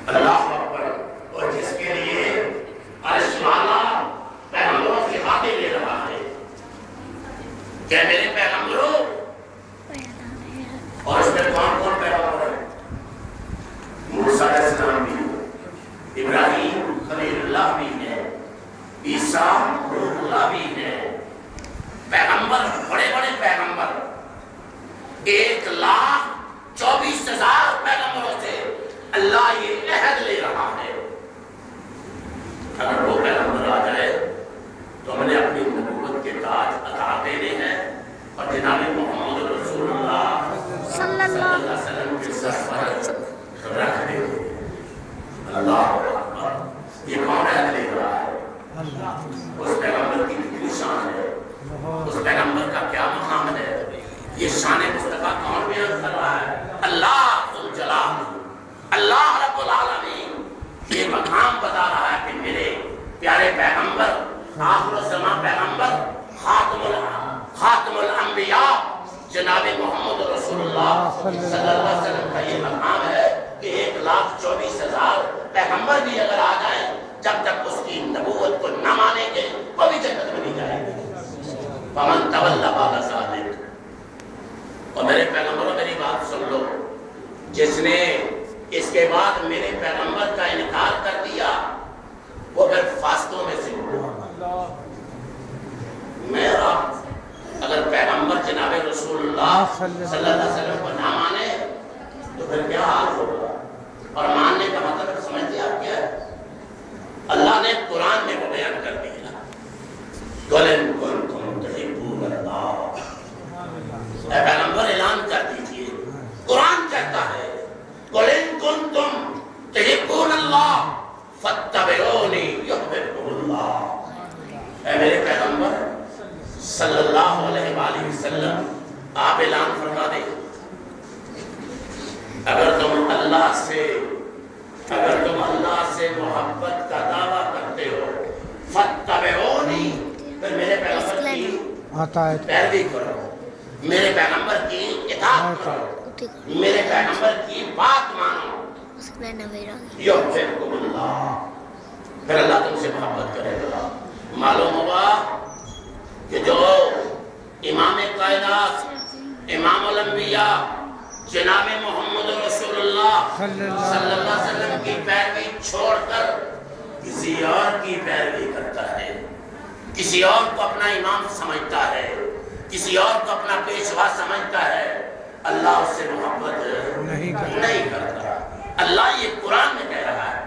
اللہ اکبر. اور جس کے لیے عرش والا پیغمبروں کی خاطر لے رہا ہے کہ میرے پیغمبروں. اور اس میں کون کون پیغمبر ہے؟ موسیٰ علیہ السلام بھی ہے، ابراہیم خلیل اللہ بھی ہے، عیسیٰ روح اللہ بھی ہے. پیغمبر بڑے بڑے پیغمبر 1,24,000 پیغمبروں سے اللہ یہ عہد لے رہا ہے. اگر وہ پیغمبر آ جائے تو ہم نے اپنی نبوت کے تاج عطا دینے ہیں اور جناب محمد رسول اللہ صلی اللہ علیہ وسلم کے سر پر رکھ دیں. اللہ اکبر. یہ کون عہد لے رہا ہے؟ اس پیغمبر کی کتنی شان ہے، اس پیغمبر کا کیا مقام ہے. یہ شان مصطفیٰ کون بیان کر رہا ہے؟ اللہ ذو الجلال، اللہ رب العالمین. یہ مقام بتا رہا ہے کہ میرے پیارے پیغمبر، آخر الزمان پیغمبر، خاتم الانبیاء جناب محمد رسول اللہ صلی اللہ علیہ وسلم کا یہ مقام ہے کہ 1,24,000 پیغمبر بھی اگر آ جائیں جب تک اس کی نبوت کو نہ مانیں گے وہ بھی جنت میں نہیں جائیں گے. فمن تولی بعد ذلک. اور میرے پیغمبروں میری بات سن لو، جس نے اس کے بعد میرے پیغمبر کا انکار کر دیا وہ پھر فاسقوں میں سے ہوا. میرا اگر پیغمبر جناب رسول اللہ صلی اللہ علیہ وسلم کو نہ مانے تو پھر کیا حال ہوگا. اور ماننے کا مطلب سمجھتے آپ کیا ہے؟ اللہ نے قرآن میں وہ بیان کر دیا، قُلْ إِن كُنتُمْ تُحِبُّونَ اللَّهَ. اے پیغمبر اعلان کر دیجئے، قرآن کہتا ہے قُلْ إِن كُنتُمْ تُحِبُّونَ اللَّهَ فَاتَّبِعُونِي يُحْبِبْكُمُ اللَّهُ. اے میرے پیغمبر صلی اللہ علیہ وآلہ وسلم آپ اعلان فرما دیں، اگر تم اللہ سے محبت کا دعویٰ کرتے ہو فَاتَّبِعُونِي، پھر میرے پیغمبر کی پیروی کرو، میرے پیغمبر کی اطاعت کرو، میرے پیغمبر کی بات مانو. یحببکم اللہ، پھر اللہ تم سے محبت کرے گا. معلوم ہوا کہ جو امام کائنات، امام الانبیاء جناب محمد رسول اللہ صلی اللہ علیہ وسلم کی پیروی چھوڑ کر کسی اور کی پیروی کرتا ہے، کسی اور کو اپنا امام سمجھتا ہے، کسی اور کو اپنا پیشوا سمجھتا ہے، اللہ اس سے محبت نہیں کرتا. اللہ یہ قرآن میں کہہ رہا ہے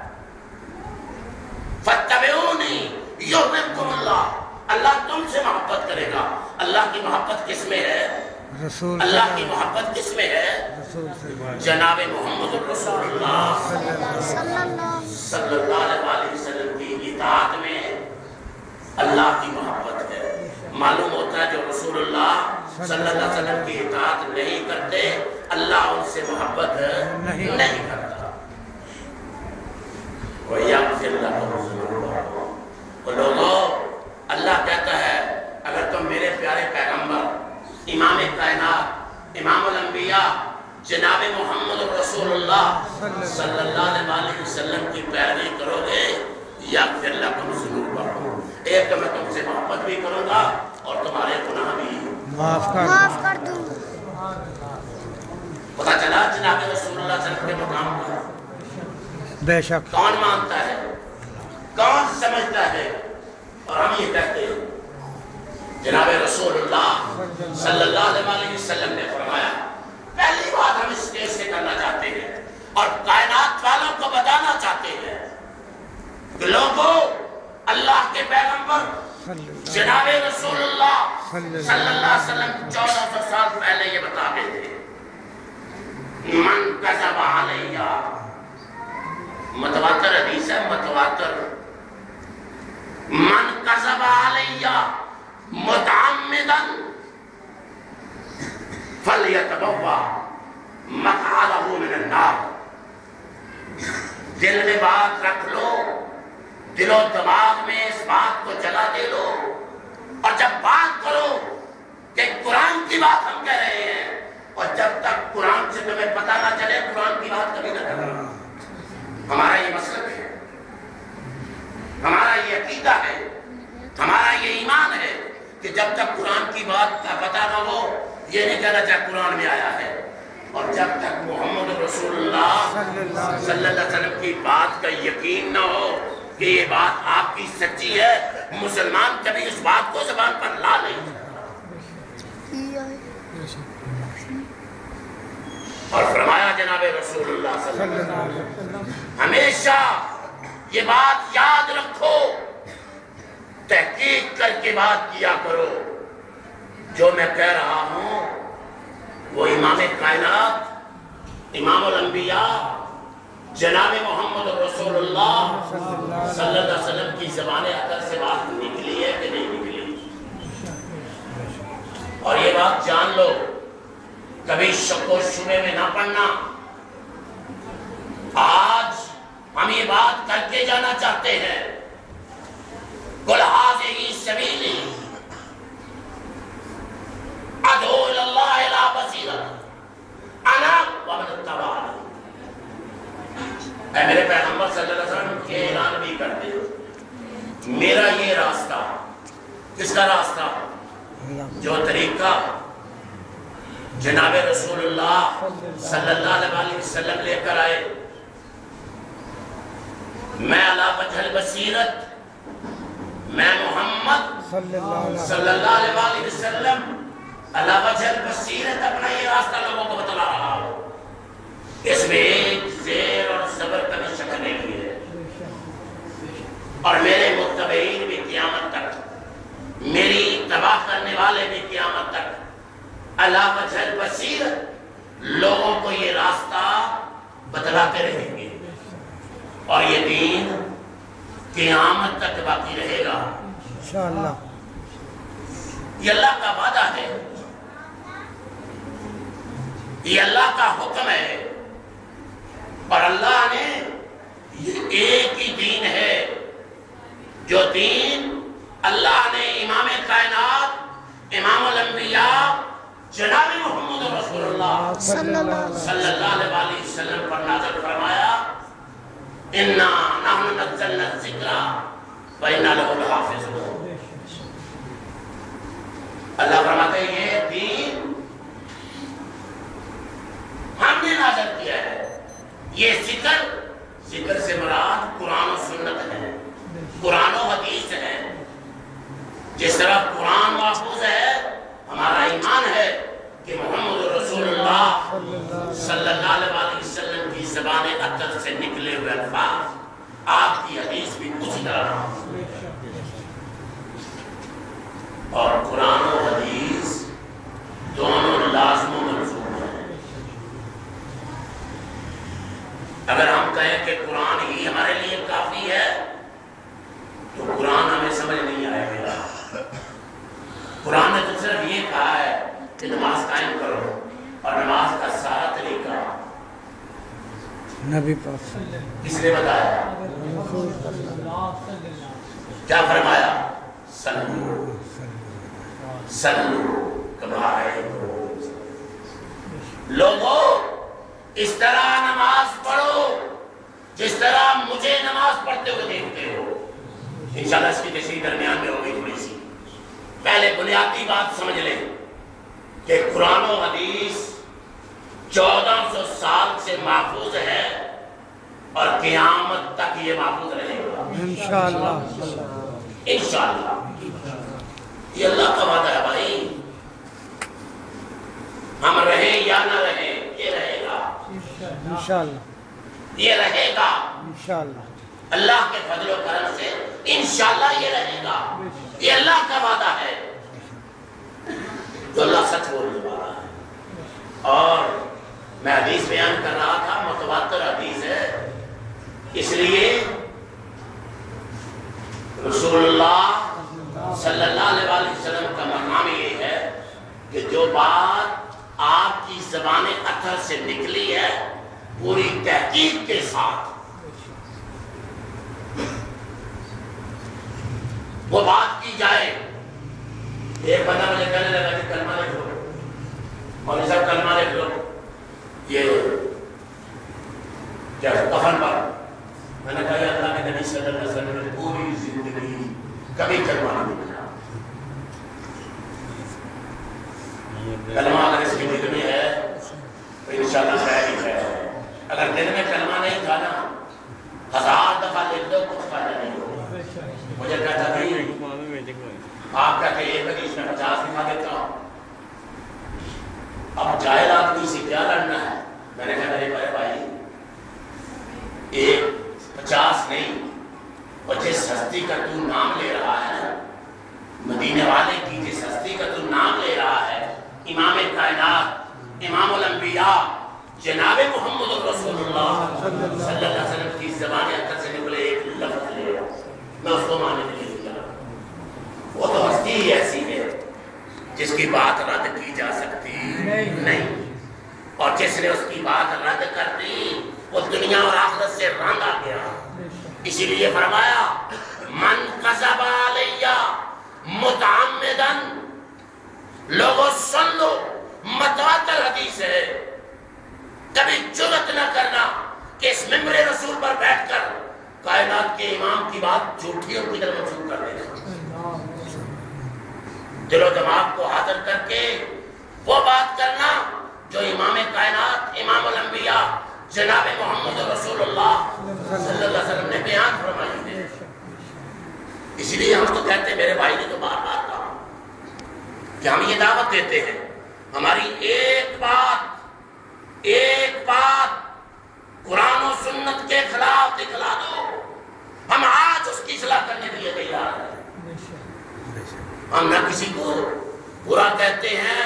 فَاتَّبِعُونِي يُحْبِبْكُمُ اللَّهُ. اللہ تم سے محبت کرے گا. اللہ کی محبت کس میں ہے؟ اللہ کی محبت کس میں ہے؟ جناب محمد رسول اللہ صلی اللہ علیہ وسلم کی اطاعت میں اللہ کی محبت ہے. معلوم ہوتا ہے جو رسول اللہ صلی اللہ علیہ وسلم کی اطاعت نہیں کرتے اللہ ان سے محبت نہیں کرتا. وَيَغْفِرْ لَكُمْ ذُنُوبَكُمْ. اور لوگوں اللہ کہتا ہے اگر تم میرے پیارے پیغمبر امام کائنات امام الانبیاء جناب محمد رسول اللہ صلی اللہ علیہ وسلم کی پیروی کرو گے یغفر لکم ذنوبکم، ایک تو میں تم سے محبت بھی کروں گا اور تمہارے گناہ بھی معاف کر دوں. پتہ چلا جناب رسول اللہ صلی اللہ علیہ وسلم کے مقام کا بے شک کون مانتا ہے، کون سمجھتا ہے. اور ہم یہ کہتے ہیں جناب رسول اللہ صلی اللہ علیہ وسلم نے فرمایا، پہلی بات ہم اس اسٹیج سے کرنا چاہتے ہیں اور کائنات والوں کو بتانا چاہتے ہیں کہ لوگوں اللہ کے پیغمبر جناب رسول اللہ صلی اللہ علیہ وسلم 1400 سال پہلے یہ بتا گئے تھے من کذب علیہ، متواتر حدیث ہے، متواتر، من کذب علیہ متعمدا فلیتبوأ مقعدہ من النار. دل میں بات رکھ لو، دل و دماغ میں اس بات کو جلا دے لو، اور جب بات کرو کہ قرآن کی بات ہم کہہ رہے ہیں اور جب تک قرآن سے تمہیں پتہ نہ چلے قرآن کی بات کبھی نہ کرنا. ہمارا یہ مسلک ہے، ہمارا یہ عقیدہ ہے، ہمارا یہ ایمان ہے کہ جب تک قرآن کی بات کا پتہ نہ ہو یہ نہیں کہنا چاہے قرآن میں آیا ہے، اور جب تک محمد رسول اللہ صلی اللہ علیہ وسلم کی بات کا یقین نہ ہو کہ یہ بات آپ کی سچی ہے، مسلمان کبھی اس بات کو زبان پر لا نہیں سکتا۔ اور فرمایا جناب رسول اللہ صلی اللہ علیہ وسلم ہمیشہ یہ بات یاد رکھو، تحقیق کر کے بات کیا کرو، جو میں کہہ رہا ہوں وہ امام کائنات، امام الانبیاء جناب محمد رسول اللہ صلی اللہ علیہ وسلم کی زبان اطہر سے بات نکلی ہے کہ نہیں نکلی؟ اور یہ بات جان لو، کبھی شک و شبے میں نہ پڑنا۔ آج ہم یہ بات کر کے جانا چاہتے ہیں، قُلْ هَٰذِهِ سَبِيلِي أَدْعُو إِلَى اللَّهِ عَلَىٰ بَصِيرَةٍ أَنَا وَمَنِ اتَّبَعَنِي۔ اے میرے پیغمبر صلی اللہ علیہ وسلم کے اعلان بھی کرتے ہو، میرا یہ راستہ، کس کا راستہ؟ جو طریقہ جناب رسول اللہ صلی اللہ علیہ وسلم لے کر آئے، میں علی وجہ البصیرت، میں محمد صلی اللہ علیہ وسلم علی وجہ البصیرت اپنا یہ راستہ لوگوں کو بتلا رہا ہوں، اس میں ایک زیر اور صبر کا بھی شک نہیں ہے، اور میرے متبعین بھی قیامت تک، میری اتباع کرنے والے بھی قیامت تک علی وجہ البصیرت لوگوں کو یہ راستہ بتلاتے رہیں گے، اور یہ دین قیامت تک باقی رہے گا انشاءاللہ۔ یہ اللہ کا وعدہ ہے، یہ اللہ کا حکم ہے، اور اللہ نے یہ ایک ہی دین ہے، جو دین اللہ نے امام کائنات، امام الانبیاء جناب محمد رسول اللہ صلی اللہ علیہ وسلم پر نازل فرمایا، اِنَّا نَحْنُ نَزَّلْنَا الذِّكْرَ وَإِنَّا لَهُ لَحَافِظُونَ۔ اللہ فرماتے ہیں یہ دین ہم نے نازل کیا ہے، یہ ذکر سے مراد قرآن و سنت ہے، قرآن و حدیث ہے۔ جس طرح قرآن محفوظ ہے، ہمارا ایمان ہے کہ محمد رسول اللہ صلی اللہ علیہ وسلم کی زبان اطہر سے نکلے ہوئے الفاظ آپ کی حدیث بھی اسی طرح، اور قرآن و حدیث دونوں لازم و ملزوم ہیں۔ اگر ہم کہیں کہ قرآن ہی ہمارے لیے کافی ہے تو قرآن ہمیں سمجھ نہیں آئے گا۔ قرآن نے تو صرف یہ کہا ہے کہ نماز قائم کرو، اور نماز کا سارا طریقہ نبی پاک کس نے بتایا؟ کیا فرمایا؟ سلو سلو کما رہے ہو، لوگوں اس طرح نماز پڑھو جس طرح مجھے نماز پڑھتے ہوئے دیکھتے ہو۔ انشاءاللہ اس کی تشریح درمیان میں ہوگی تھوڑی سی۔ پہلے بنیادی بات سمجھ لیں کہ قرآن و حدیث 1400 سال سے محفوظ ہے، اور قیامت تک یہ محفوظ رہے گا انشاءاللہ۔ انشاءاللہ یہ اللہ کا وعدہ ہے بھائی، ہم رہیں یا نہ رہیں یہ رہے گا انشاءاللہ، یہ رہے گا انشاءاللہ، اللہ کے فضل و کرم سے انشاءاللہ یہ رہے گا، یہ اللہ کا وعدہ ہے، جو اللہ سچ بولنے والا ہے۔ اور میں حدیث بیان کر رہا تھا، متواتر حدیث ہے، اس لیے رسول اللہ صلی اللہ علیہ وسلم کا مقام یہ ہے کہ جو بات آپ کی زبان اطہر سے نکلی ہے پوری تحقیق کے ساتھ وہ بات کی جائے۔ ایک بندہ مجھے کہنے لگا کہ کلمہ لکھ لو، مولوی صاحب کلمہ لکھ لو، یہ کیا کفن پر میں نے کہا اللہ کے نبی صلی اللہ علیہ وسلم نے پوری زندگی کبھی کلمہ نہیں پڑھا. کلمہ اگر اس کی دل میں ہے تو انشاءاللہ خیر ہی خیر ہے. اگر دل میں کلمہ نہیں تھا نا 1000 دفعہ لکھ دو کچھ فائدہ نہیں ہوگا. مجھے کہتا نہیں آپ کہتے ایک حدیث میں 50 لکھا دیتا ہوں. اب جاہل آدمی سے کیا لڑنا ہے؟ میں نے کہا میرے بھائی ایک 50 نہیں، اور جس ہستی کا تو نام لے رہا ہے مدینے والے کی، جس ہستی کا تو نام لے رہا ہے امام کائنات امام الانبیاء جناب محمد رسول اللہ صلی اللہ علیہ وسلم کی زبان اختر سے نکلے ایک لفظ لے میں اس کو ماننے کے لیے کیا. وہ تو ہستی ہی ایسی ہے جس کی بات رد کی جا سکتی نہیں، اور جس نے اس کی بات رد کر دی وہ دنیا اور آخرت سے رانگا گیا. اسی لیے فرمایا من کذب علیہ متعمدن. لوگوں سن لو متواتر حدیث ہے، کبھی جرأت نہ کرنا کہ اس ممبر رسول پر بیٹھ کر کائنات کے امام کی بات جھوٹیوں کی طرف منسوخ کر دینا. دل و دماغ کو حاضر کر کے وہ بات کرنا جو امام کائنات امام الانبیاء جناب محمد رسول اللہ صلی اللہ علیہ وسلم نے بیان فرمائی ہے. اسی لیے ہم تو کہتے ہیں، میرے بھائی نے تو بار بار کہا کہ ہم یہ دعوت دیتے ہیں ہماری ایک بات قرآن و سنت کے خلاف دکھلا دو، ہم آج اس کی اصلاح کرنے کے لیے تیار ہیں. ہم نہ کسی کو برا کہتے ہیں،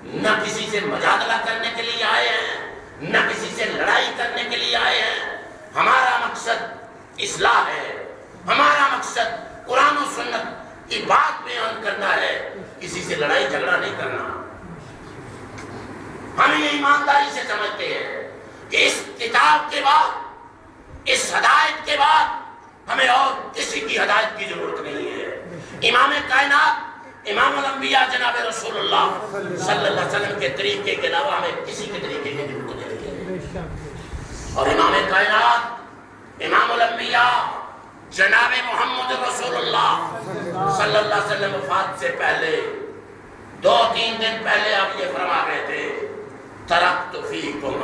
نہ کسی سے مجادلہ کرنے کے لیے آئے ہیں، نہ کسی سے لڑائی کرنے کے لیے آئے ہیں. ہمارا مقصد اصلاح ہے، ہمارا مقصد قرآن و سنت کی بات بیان کرنا ہے، کسی سے لڑائی جھگڑا نہیں کرنا. ہم یہ ایمانداری سے سمجھتے ہیں کہ اس کتاب کے بعد، اس ہدایت کے بعد ہمیں اور کسی کی ہدایت کی ضرورت نہیں ہے. امام کائنات امام الانبیاء جناب رسول اللہ صلی اللہ علیہ وسلم کے طریقے کے علاوہ ہمیں کسی کے طریقے کی ضرورت نہیں ہے. اور امام کائنات امام الانبیاء جناب محمد رسول اللہ صلی اللہ علیہ وسلم وفات سے پہلے 2-3 دن پہلے آپ یہ فرما رہے تھے ترکت فیکم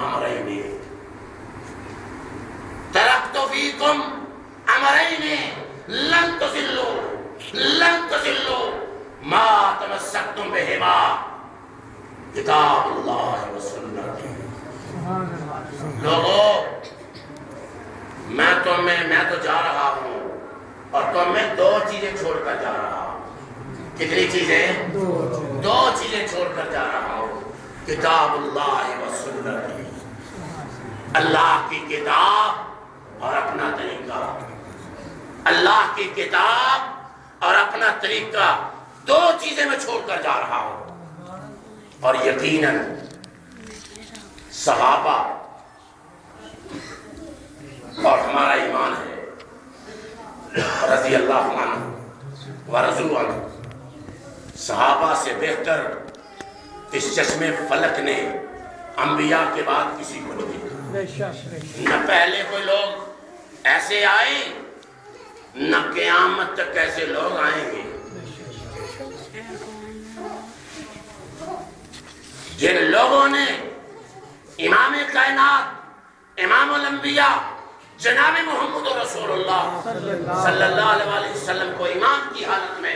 امرین لن تضلوا ما تمسکتم بہما کتاب اللہ و سنتی. لوگوں میں تو جا رہا ہوں اور تم میں 2 چیزیں چھوڑ کر جا رہا ہوں. کتنی چیزیں؟ 2 چیزیں چھوڑ کر جا رہا ہوں. کتاب اللہ و سنتی، اللہ کی کتاب اور اپنا طریقہ. اللہ کی کتاب اور اپنا طریقہ 2 چیزیں میں چھوڑ کر جا رہا ہوں. اور یقیناً صحابہ اور ہمارا ایمان ہے رضی اللہ عنہ ورضوا عنہ. صحابہ سے بہتر اس چشمے فلک نے انبیاء کے بعد کسی کو نہیں دیکھا. نہ پہلے کوئی لوگ ایسے آئے، نہ قیامت تک ایسے لوگ آئیں گے. جن لوگوں نے امام کائنات امام الانبیاء جناب محمد رسول اللہ صلی اللہ علیہ وسلم کو امام کی حالت میں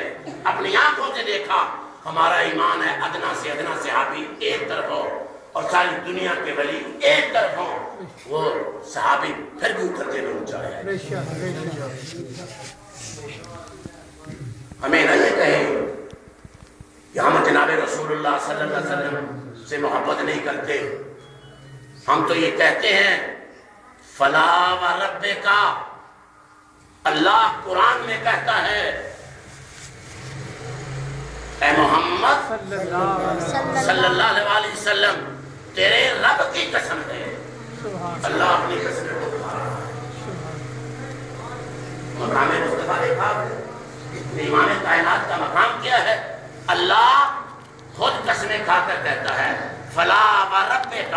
اپنی آنکھوں سے دیکھا. ہمارا ایمان ہے ادنا سے ادنا صحابی ایک طرف ہو اور ساری دنیا کے ولی ایک طرف ہو، وہ صحابی پھر بھی اوپر سے اونچا ہے. ہمیں نہ یہ کہیں کہ ہم جناب رسول اللہ صلی اللہ علیہ وسلم سے محبت نہیں کرتے. ہم تو یہ کہتے ہیں فلا و ربک، اللہ قرآن میں کہتا ہے اے محمد صلی اللہ علیہ وسلم تیرے رب کی قسم ہے. اللہ اپنی قسم کو کھا رہا ہے. مقام مصطفیٰ دیکھا امام کائنات کا مقام کیا ہے؟ اللہ خود قسمیں کھا کر کہتا ہے فلا و ربک،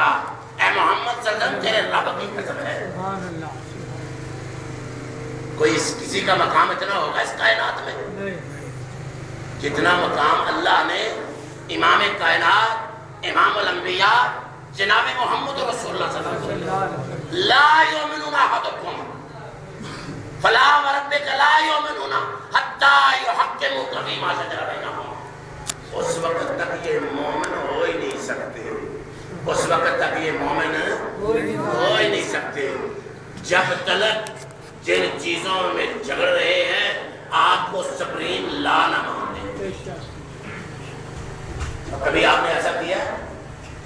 اے محمد صلی اللہ علیہ وسلم تیرے رب کی قسم ہے. کوئی کسی کا مقام اتنا ہوگا اس کائنات میں؟ جتنا مقام اللہ نے امام کائنات امام الانبیاء جناب محمد رسول اللہ صلی اللہ علیہ وسلم لا یؤمنون احدکم فلا وربک لا یؤمنون حتی یحکموک فیما شجر بینہم، اس وقت تک یہ مومن ہو ہی نہیں سکتے، اس وقت تک یہ مومن ہو ہی نہیں سکتے جب تلک جن چیزوں میں جھگڑ رہے ہیں آپ کو سپریم لا نہ مانتے۔ کبھی آپ نے ایسا کیا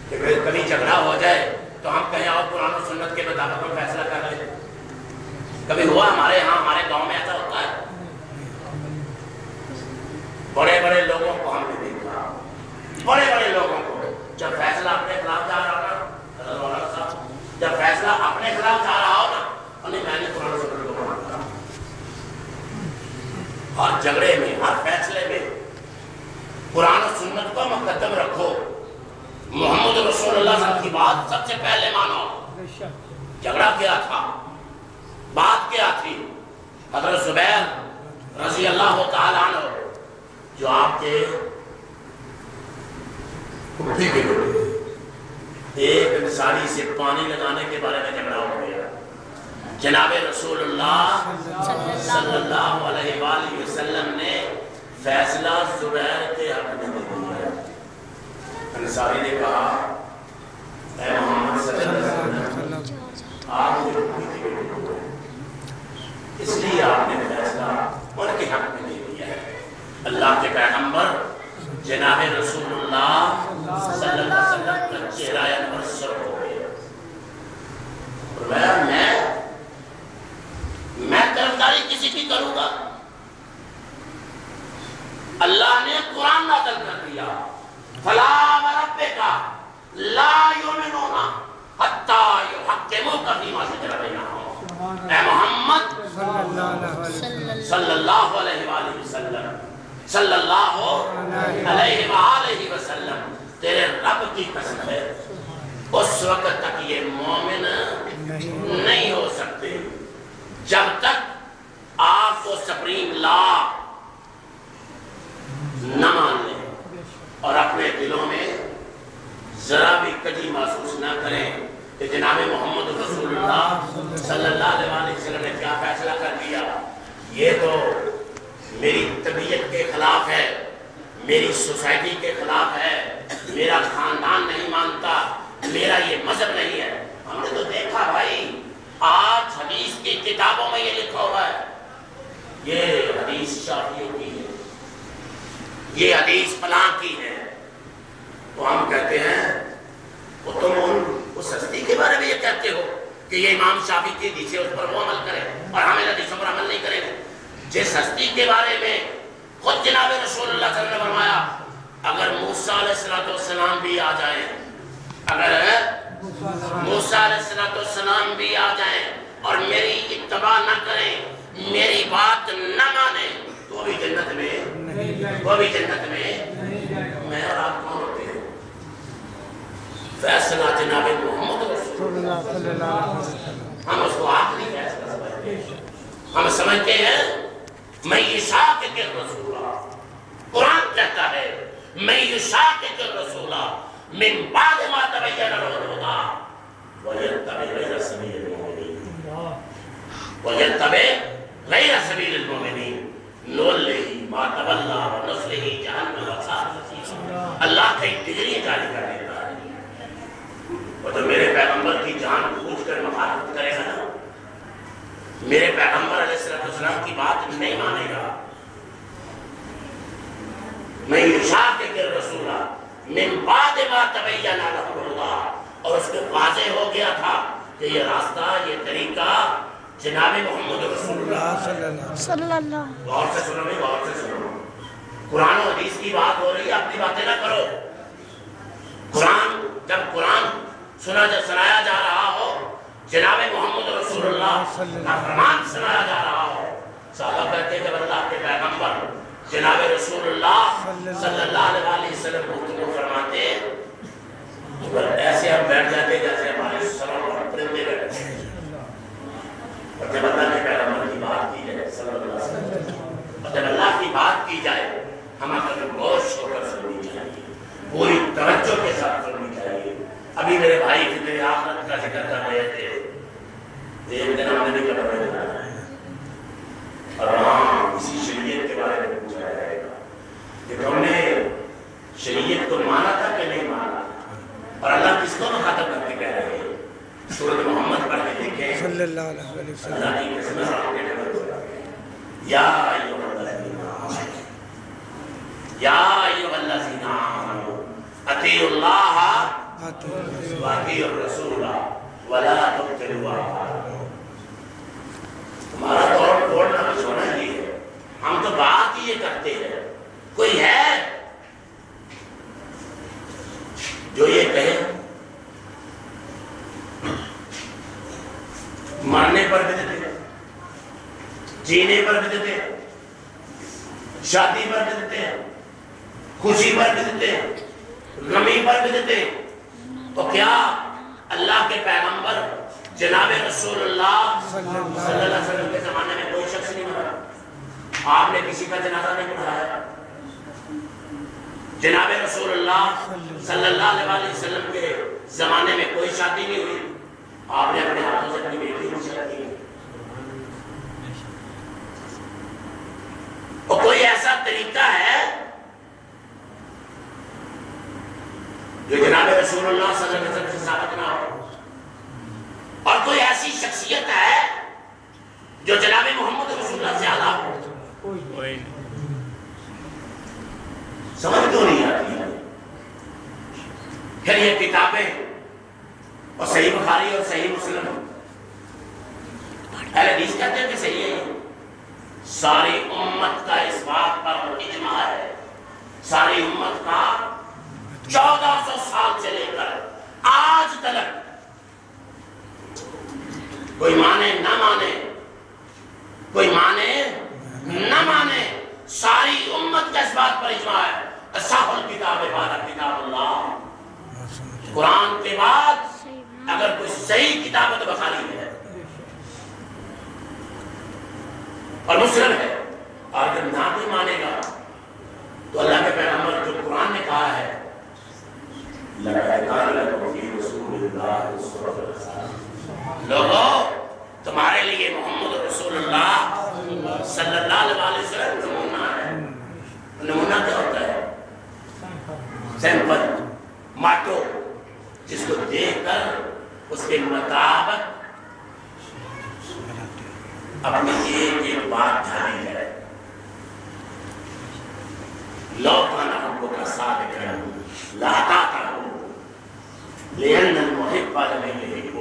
کہ کبھی جھگڑا ہو جائے تو ہم کہیں آؤ قرآن و سنت کے مطابق ہم فیصلہ کر لیں؟ کبھی ہوا ہمارے ہاں ہمارے گاؤں میں ایسا ہوتا ہے؟ بڑے بڑے لوگوں کو ہم نے دیکھا، بڑے بڑے لوگوں کو جب فیصلہ اپنے خلاف جا رہا ہونا، جب فیصلہ اپنے خلاف جا رہا ہونا، انہیں میں نے قرآن و سنت کو مانتا، ہر جھگڑے میں ہر فیصلے میں قرآن و سنت کو مقدم رکھو، محمد رسول اللہ صلی اللہ علیہ وسلم کی بات سب سے پہلے مانو۔ جھگڑا کیا تھا، بات کیا تھی؟ حضرت زبیر رضی اللہ تعالیٰ عنہ جو آپ کے پھوپھی کے ایک انصاری سے پانی لگانے کے بارے میں جھگڑا ہو گیا، جناب رسول اللہ صلی اللہ علیہ وآلہ وسلم نے فیصلہ زبیر کے حق میں دے دیا۔ انصاری نے کہا اے محمد صلی اللہ علیہ وسلم آپ مجھے پوچھتے ہیں، اس لیے آپ نے فیصلہ ان کے حق میں دے دیا ہے۔ اللہ کے پیغمبر جناب رسول اللہ صلی اللہ علیہ وسلم کا چہرہ انور سر ہو گیا، میں طرفداری کسی کی کروں گا؟ اللہ نے قرآن نازل کر دیا، فلا وربک لا یؤمنون حتی یحکموک فیما شجر بینہم۔ اے محمد صلی اللہ علیہ وآلہ وسلم، صلی اللہ علیہ وآلہ وسلم، تیرے رب کی قسم ہے اس وقت تک یہ مومن نہیں ہو سکتے جب تک آپ کو سپریم لا نہ مان لیں اور اپنے دلوں میں ذرا بھی کجی محسوس نہ کریں کہ جناب محمد رسول اللہ صلی اللہ علیہ وسلم نے کیا فیصلہ کر دیا، یہ تو میری طبیعت کے خلاف ہے، میری سوسائٹی کے خلاف ہے، میرا خاندان نہیں مانتا، میرا یہ مذہب نہیں ہے۔ ہم نے تو دیکھا بھائی آج حدیث کی کتابوں میں یہ لکھا ہوا ہے، یہ حدیث شافعیوں کی ہے، یہ حدیث فلاں کی ہے، تو ہم کہتے ہیں وہ تم اس ہستی کے بارے میں یہ کہتے ہو کہ یہ امام شافعی کی حدیث ہے اس پر وہ عمل کریں اور ہم ان حدیثوں پر عمل نہیں کریں گے۔ جس ہستی کے بارے میں خود جناب رسول اللہ صلی اللہ علیہ وسلم نے فرمایا اگر موسیٰ علیہ السلام بھی آ جائیں، اگر موسیٰ علیہ السلام بھی آ جائیں اور میری اتباع نہ کریں، میری بات نہ مانیں، تو وہ بھی جنت میں، وہ بھی جنت میں، میں اور آپ کون ہوتے ہیں؟ فیصلہ جناب محمد رسول اللہ صلی اللہ علیہ وسلم، ہم اس کو آخری فیصلہ سمجھتے ہیں، ہم سمجھتے ہیں میں یشاقق الرسول، قرآن کہتا ہے میں یشاقق الرسول من بعد ما تبین له الهدى ويتبع غیر سبیل المؤمنین ويتبع غیر سبیل المؤمنین نوله ما تولى ونصله جہنم وساءت مصیرا۔ اللہ کئی ڈگری جاری کر دیتا ہے، وہ تو میرے پیغمبر کی جان بوجھ کر مخالفت کرے گا نا، میرے پیغمبر علیہ السلام کی بات نہیں مانے گا، میں یشاقق الرسول من بعد ما تبین له الهدى، اور اس کو واضح ہو گیا تھا کہ یہ راستہ، یہ طریقہ جناب محمد رسول اللہ صلی اللہ علیہ وسلم۔ غور سے سنو بھی، غور سے سنو، قرآن و حدیث کی بات ہو رہی ہے، اپنی باتیں نہ کرو۔ قرآن جب قرآن سنایا جا رہا ہو، جناب محمد رسول اللہ کا فرمان سنایا جا رہا ہو، صحابہ کہتے ہیں جب اللہ کے پیغمبر جناب رسول اللہ صلی اللہ علیہ وسلم گفتگو فرماتے ایسے ہم بیٹھ جاتے جیسے ہمارے سروں پر پرندے بیٹھتے ہیں، اور جب اللہ کے پیغمبر کی بات کی ایک دن ہم نے بھی کبر میں جانا ہے اور وہاں اسی شریعت کے بارے میں پوچھا جائے گا کہ تم نے شریعت کو مانا تھا کہ نہیں مانا. اور اللہ کس کو مخاطب کر کے کہہ رہے ہیں؟ سورۃ محمد پڑھ کے دیکھیں صلی اللہ علیہ وسلم. اللہ کی قسم آپ کے یا ایھا الذین آمنوا یا ایھا الذین آمنوا اطیعوا اللہ واطیعوا الرسول ولا تبطلوا اعمالکم. ہمارا توڑ پھوڑنا کچھ ہونا یہ ہے. ہم تو بات ہی یہ کرتے ہیں. کوئی ہے جو یہ کہے مرنے پر بدعت ہے, جینے پر بدعت ہے, شادی پر بدعت ہے, خوشی پر بدعت ہے, غمی پر بدعت ہے, تو کیا اللہ کے پیغمبر جناب رسول اللہ صلی اللہ علیہ وسلم کے زمانے میں کوئی شخص نہیں مرا؟ آپ نے کسی کا جنازہ نہیں پڑھایا؟ جناب رسول اللہ صلی اللہ علیہ وسلم کے زمانے میں کوئی شادی نہیں ہوئی؟ آپ نے اپنے ہاتھوں سے اپنی بیٹی کی شادی کی. اور کوئی ایسا طریقہ ہے جو جناب رسول اللہ صلی اللہ علیہ وسلم سے ثابت نہ ہو؟ اور کوئی ایسی شخصیت ہے جو جناب محمد رسول اللہ سے اعلیٰ ہو؟ سمجھ کیوں نہیں آتی ہے؟ پھر یہ کتابیں اور صحیح بخاری اور صحیح مسلم اہل حدیث کہتے ہیں کہ صحیح ہے. ساری امت کا اس بات پر اجماع ہے, ساری امت کا 1400 سال سے لے کر آج تک کوئی مانے نہ مانے, کوئی مانے نہ مانے, ساری امت کا اس بات پر اجماع ہے. اصح الکتاب بعد کتاب اللہ, قرآن کے بعد اگر کوئی صحیح کتاب ہے تو بخاری ہے اور مسلم ہے. اور اگر نہ بھی مانے گا تو اللہ کے پیغمبر جو قرآن نے کہا ہے لَقَدْ كَانَ لَكُمْ فِي رَسُولِ اللَّهِ أُسْوَةٌ حَسَنَةٌ. لوگوں تمہارے لیے محمد رسول اللہ صلی اللہ علیہ وسلم نمونہ ہے. نمونہ کیا ہوتا ہے؟ سیمپل, ماٹو, جس کو دیکھ کر اس کے مطابق اپنی ایک ایک بات جاری ہے. لو کان حبک صادقا لاطعته لأن المحب لمن يحب.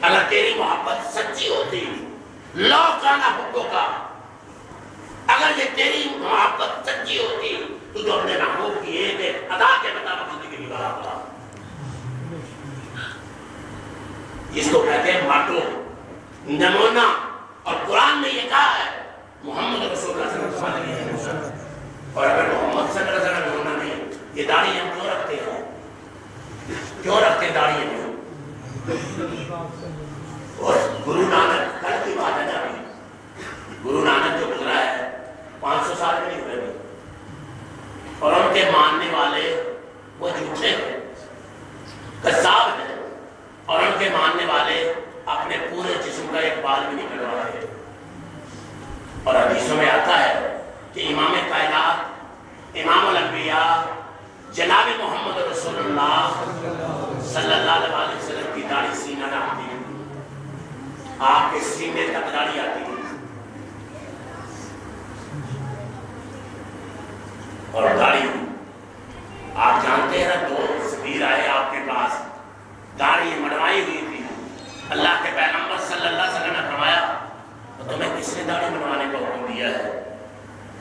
اگر تیری محبت سچی ہوتی, لو کان حبک, اگر یہ تیری محبت سچی ہوتی تو جو اپنے محبوب کی ایک ایک ادا کے مطابق زندگی گزارتا. اس کو کہتے ہیں ماٹو, نمونہ. اور قرآن نے یہ کہا ہے محمد رسول اللہ صلی اللہ علیہ وسلم. اور اگر محمد صلی اللہ علیہ وسلم نمونہ نہیں, یہ داڑھی ہم کیوں رکھتے ہیں؟ کیوں رکھتے ہیں داڑھی ہم؟ اور گرو نانک, کل کی بات ہے نا, گرو نانک جو گزرا ہے 500 سال میں نہیں ہوئے, اور ان کے ماننے والے وہ جھوٹے ہیں, کذاب ہیں, اور ان کے ماننے والے اپنے پورے جسم کا ایک بال بھی نہیں کٹوا رہے. اور حدیثوں میں آتا ہے کہ امام کائنات امام الانبیاء جناب محمد رسول اللہ صلی اللہ علیہ وسلم کی داڑھی سینہ نہ آتی, آپ کے سینے تک داڑھی آتی ہے. اور داڑھی آپ جانتے ہیں نا, دو تصویر آئے آپ کے پاس, داڑھی منڈوائی ہوئی تھی. اللہ کے پیغمبر صلی اللہ علیہ وسلم نے فرمایا تو تمہیں کس نے داڑھی منڈوانے کا حکم دیا ہے؟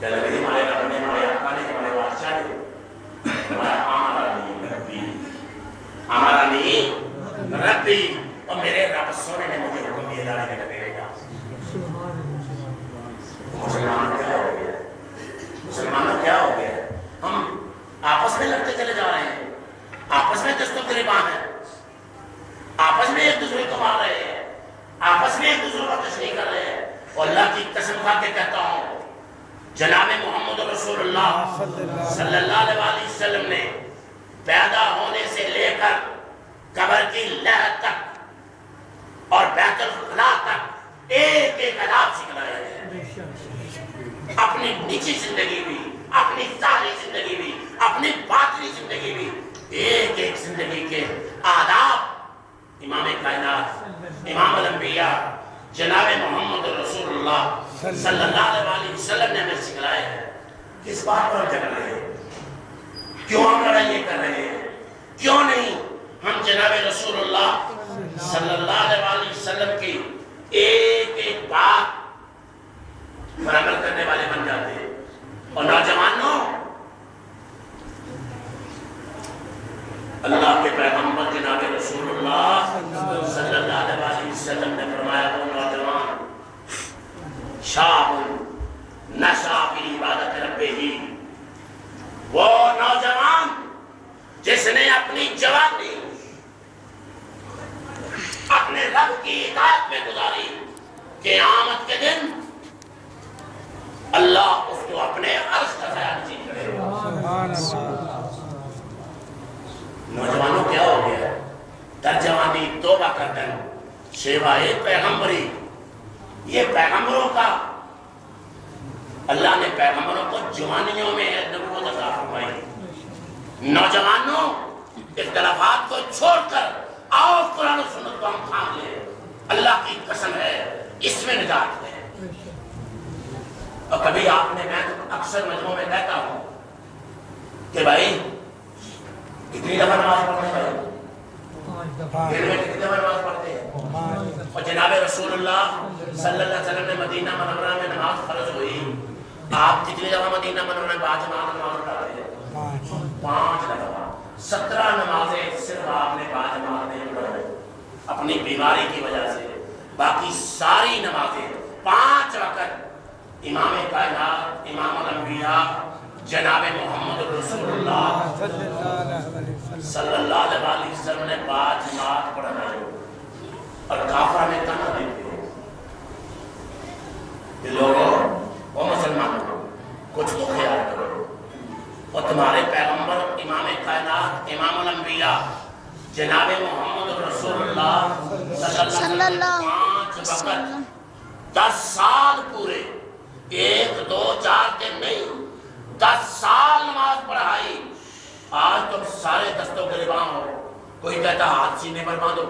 کہ لگے ہمارے رب نے, ہمارے آقا نے, ہمارے بادشاہ نے. ہمارا نہیں ربی, ہمارا نہیں ربی, اور میرے رب سونے نے مجھے حکم دیا داڑھی کٹنے کا. مسلمان کیا ہو گیا؟ مسلمانوں کیا ہو گیا؟ ہم آپس میں لڑتے چلے جا رہے ہیں, آپس میں دستوں گریبان ہیں, آپس میں ایک دوسرے کو مار رہے ہیں, آپس میں ایک دوسرے کو تشریح کر رہے ہیں. اور اللہ کی قسم کھا کے کہتا ہوں جناب محمد رسول اللہ صلی اللہ علیہ وسلم نے پیدا ہونے سے لے کر قبر کی لہر تک اور بیت نجی زندگی بھی، اپنی ظاہری زندگی بھی، اپنی باطنی زندگی بھی، ایک ایک زندگی کے آداب امام کائنات، امام الانبیاء جناب محمد رسول اللہ صلی اللہ علیہ وسلم نے ہمیں سکھلائے ہیں۔ کس بات پر جگ رہے ہیں؟ کیوں ہم لڑائیاں کر رہے ہیں؟ کیوں نہیں ہم جناب رسول اللہ صلی اللہ علیہ وسلم کی ایک ایک بات پر عمل کرنے والے بن جاتے ہیں؟ اور نوجوانوں، اللہ کے پیغمبر جناب رسول اللہ صلی اللہ علیہ وسلم نے فرمایا وہ نوجوان شاب نشا فی عبادت ربہ، وہ نوجوان جس نے اپنی جوانی اپنے رب کی اطاعت میں گزاری، قیامت کے دن اللہ اس کو اپنے عرش کا سایہ نصیب کرے۔ سبحان اللہ۔ نوجوانوں کیا ہو گیا؟ در جوانی توبہ کردن سوائے پیغمبری، یہ پیغمبروں کا، اللہ نے پیغمبروں کو جوانیوں میں نبوت عطا فرمائی۔ نوجوانوں، اختلافات کو چھوڑ کر آؤ قرآن و سنت کو ہم تھام لیں، اللہ کی قسم ہے اس میں نجات ہے۔ اور کبھی آپ نے، میں تو اکثر مجموعوں میں کہتا ہوں کہ بھائی کتنی دفعہ نماز پڑھتے ہیں؟ دن میں کتنی دفعہ نماز پڑھتے ہیں؟ اور جناب رسول اللہ صلی اللہ علیہ وسلم نے مدینہ منورہ میں نماز فرض ہوئی، آپ کتنی دفعہ مدینہ منورہ میں باجماعت نماز پڑھتے ہیں؟ 5 دفعہ۔ 17 نمازیں صرف آپ نے باجماعت نہیں پڑھی اپنی بیماری کی وجہ سے، باقی ساری نمازیں 5 وقت امام کائنات، امام الانبیاء جناب محمد رسول اللہ صلی اللہ علیہ وسلم نے باجماعت پڑھائی۔ اور کافرہ میں کہاں دیتے ہیں کہ لوگوں وہ مسلمانوں کچھ تو خیال کرو، اور تمہارے پیغمبر امام کائنات، امام الانبیاء جناب محمد رسول اللہ صلی اللہ علیہ وسلم 5 وقت 10 سال پورے، 1 2 4 دن نہیں، 10 سال نماز پڑھائی۔ آج تم سارے دستوں کے ربان ہو، کوئی کہتا ہاتھ سینے پر باندھو،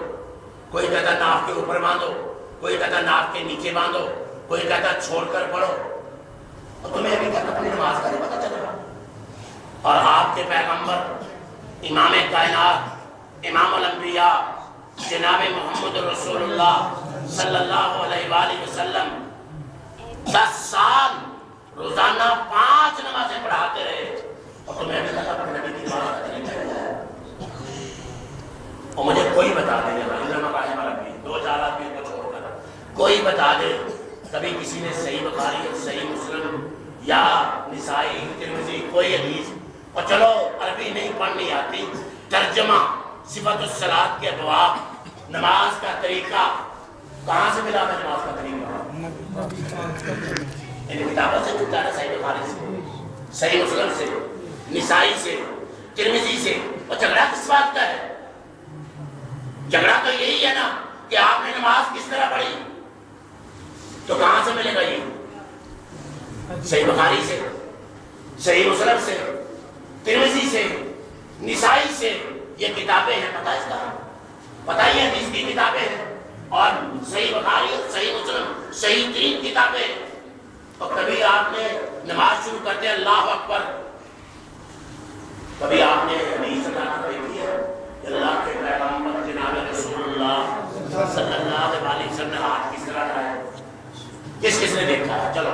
کوئی کہتا ناف کے اوپر باندھو، کوئی کہتا ناف کے نیچے باندھو، کوئی کہتا چھوڑ کر پڑھو، اور تمہیں ابھی تک اپنی نماز کا نہیں پتہ چلا۔ اور آپ کے پیغمبر امام کائنات، امام الانبیاء جناب محمد رسول اللہ صلی اللہ علیہ وآلہ وسلم 10 سال روزانہ 5 نمازیں پڑھاتے رہے، اور تمہیں ابھی تک اپنے نبی کی نماز کا نہیں چلا۔ اور مجھے کوئی بتا دے، دو چار آدمی کو چھوڑ کر کوئی بتا دے کبھی کسی نے صحیح بخاری، صحیح مسلم یا نسائی، ترمذی کوئی حدیث، اور چلو عربی نہیں پڑھنی آتی، ترجمہ صفت الصلاۃ کے ابواب، نماز کا طریقہ کہاں سے ملا؟ میں نماز کا طریقہ ان کتابوں سے ملتا ہے، صحیح بخاری سے، صحیح مسلم سے، نسائی سے، ترمذی سے۔ اور جھگڑا کس بات کا ہے؟ جھگڑا تو یہی ہے نا کہ آپ نے نماز کس طرح پڑھی، تو کہاں سے ملے گا یہ؟ صحیح بخاری سے، صحیح مسلم سے، ترمذی سے، نسائی سے، یہ کتابیں ہیں، پتہ اس کا، پتہ یہ حدیث کی کتابیں ہیں، اور صحیح بخاری، صحیح مسلم، صحیح 3 کتابیں۔ اور کبھی آپ نے نماز شروع کرتے اللہ اکبر، کبھی آپ نے حدیث دیکھی ہے اللہ کے پیغمبر جناب رسول اللہ صلی اللہ علیہ وسلم نے ہاتھ کس طرح اٹھایا؟ کس نے دیکھا ہے؟ چلو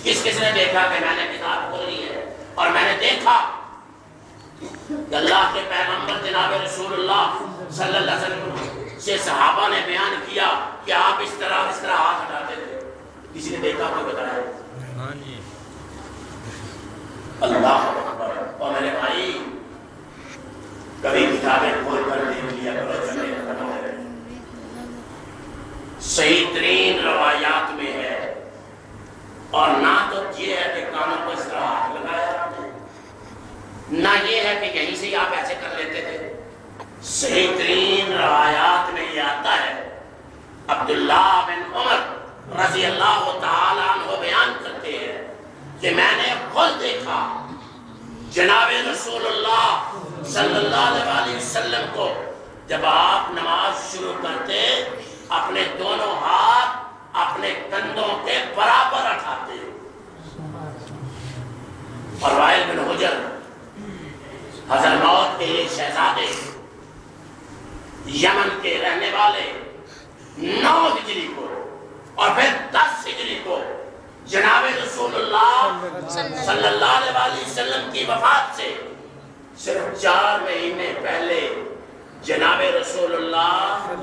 کس نے دیکھا کہ میں نے کتاب کھولی ہے اور میں نے دیکھا کہ اللہ کے پیغمبر جناب رسول اللہ صلی اللہ علیہ وسلم سے صحابہ نے بیان کیا کہ آپ اس طرح ہاتھ اٹھاتے تھے؟ کسی نے دیکھا؟ کوئی بتایا؟ اللہ اکبر۔ اور میرے بھائی کبھی کتابیں کھول کر دیکھ لیا کرو، صحیح 3 روایات میں ہے، اور نہ تو یہ ہے کہ کانوں کو اس طرح ہاتھ لگایا آپ نے، نہ یہ ہے کہ یہیں سے آپ ایسے کر لیتے تھے۔ صحیح 3 روایات میں یہ آتا ہے، عبداللہ بن عمر رضی اللہ تعالیٰ عنہ بیان کرتے ہیں کہ میں نے خود دیکھا جناب رسول اللہ صلی اللہ علیہ وسلم کو جب آپ نماز شروع کرتے اپنے دونوں ہاتھ اپنے کندھوں کے برابر اٹھاتے اور وائل بن حجر حضرموت کے یہ شہزادے یمن کے رہنے والے 9 ہجری کو اور پھر 10 ہجری کو جناب رسول اللہ صلی اللہ علیہ وسلم کی وفات سے صرف 4 مہینے پہلے جناب رسول اللہ